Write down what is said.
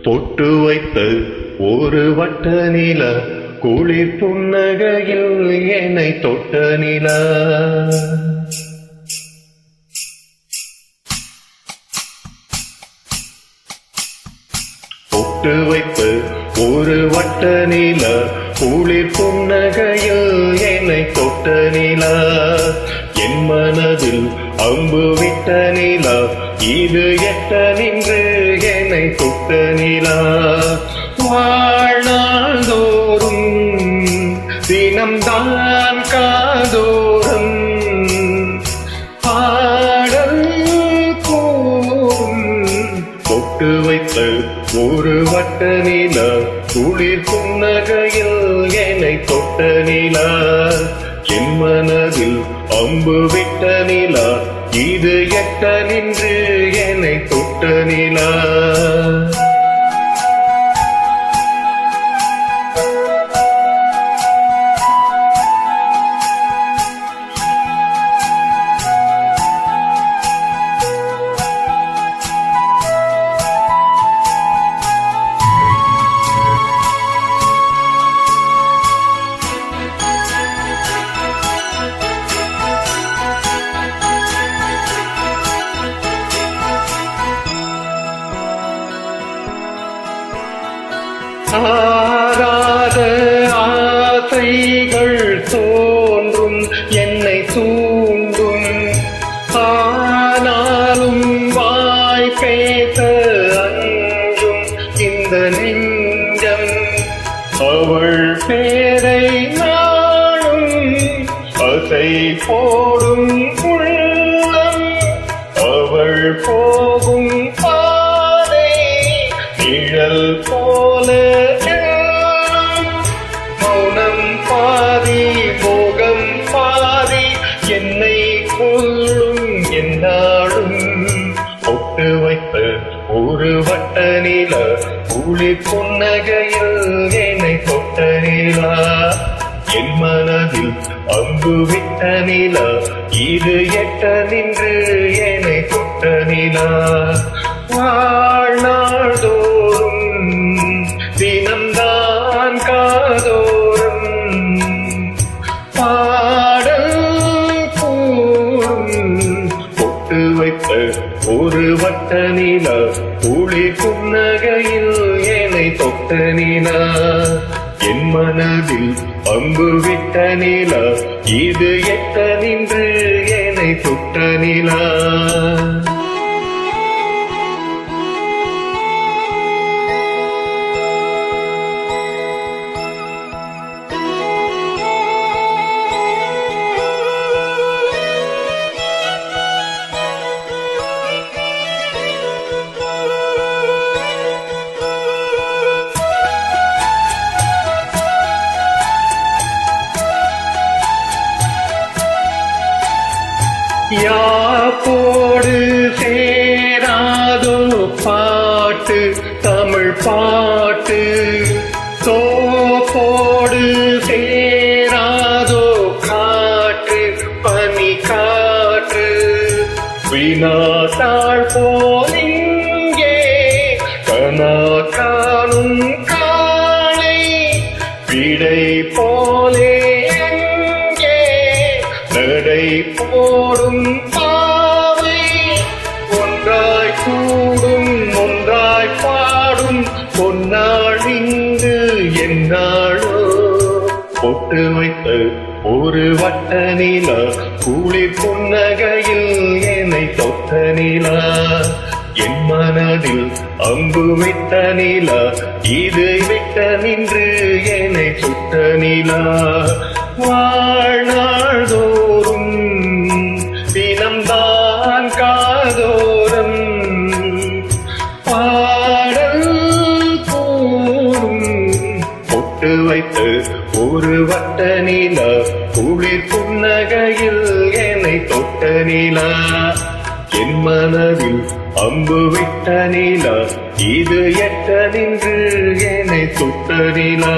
பொட்டு வைத்த ஒரு வட்ட நிலா குளிர் புன்னகையில் என்னை தொட்ட நிலா. பொட்டு வைத்த ஒரு வட்ட நிலா குளிர் புன்னகையில் என்னை தொட்ட நிலா. என் மனதில் அம்பு விட்ட நிலா இது எட்ட நின்று என்னை தொட்ட நிலா. வாழ்நாள்தோறும் தினம்தான் காதோறும் பாடல் கூறும். பொட்டு வைத்த ஒரு வட்ட நிலா குளிர் புன்னகையில் என்னை தொட்ட நிலா. என் மனதில் அம்பு விட்ட நிலா இது எட்ட நின்று என்னை தொட்ட நிலா. ஆராத ஆசைகள் தோன்றும் என்னை தூண்டும். ஆனாலும் வாய் பேச அஞ்சும் இந்த நெஞ்சம். அவள் பேரை நாளும் அசை போடும் உள்ளம். அவள் போகும் பாதை நிழல் போல மௌனம் பாதி போகம் பாதி என்னை கொள்ளும் என்னாலும். பொட்டு வைத்த ஒரு வட்ட நிலா குளிர் புன்னகையில் என்னை தொட்ட நிலா. என் மனதில் அம்பு விட்ட நிலா இது எட்ட நின்று என்னை தொட்ட நிலா. வாழ்நாள்தோறும் தினம்தான் காதோறும் பாடல் கூறும். பொட்டு வைத்த ஒரு வட்ட நிலா குளிர் புன்னகையில் என்னை தொட்ட நிலா. என் மனதில் அம்பு விட்ட நிலா இது எட்ட நின்று என்னை தொட்ட நிலா. யாப்போடு சேராதோ பாட்டு தமிழ் பாட்டு. தோப்போடு சேராதோ காற்று பனி காற்று. வினாத்தாள் போலிங்கே கனா காணும் காலை விடை போலே நடை போடும் பாவை. ஒன்றாய் கூடும் ஒன்றாய் பாடும் பொன்னாள் இங்கு என்னாளோ. பொட்டு வைத்த ஒரு வட்ட நிலா குளிர் புன்னகையில் என்னை தொட்ட நிலா. என் மனதில் அம்பு விட்ட நிலா இது விட்ட நின்று என்னை சுட்ட நிலா. வாழ்நாள்தோறும் தினம்தான் காதோறும் பாடல் கூறும். பொட்டு வைத்த ஒரு வட்ட நிலா குளிர் புன்னகையில் என்னை தொட்ட நிலா. என் மனதில் அம்பு விட்ட நிலா இது எட்ட நின்று என்னை சுட்ட நிலா.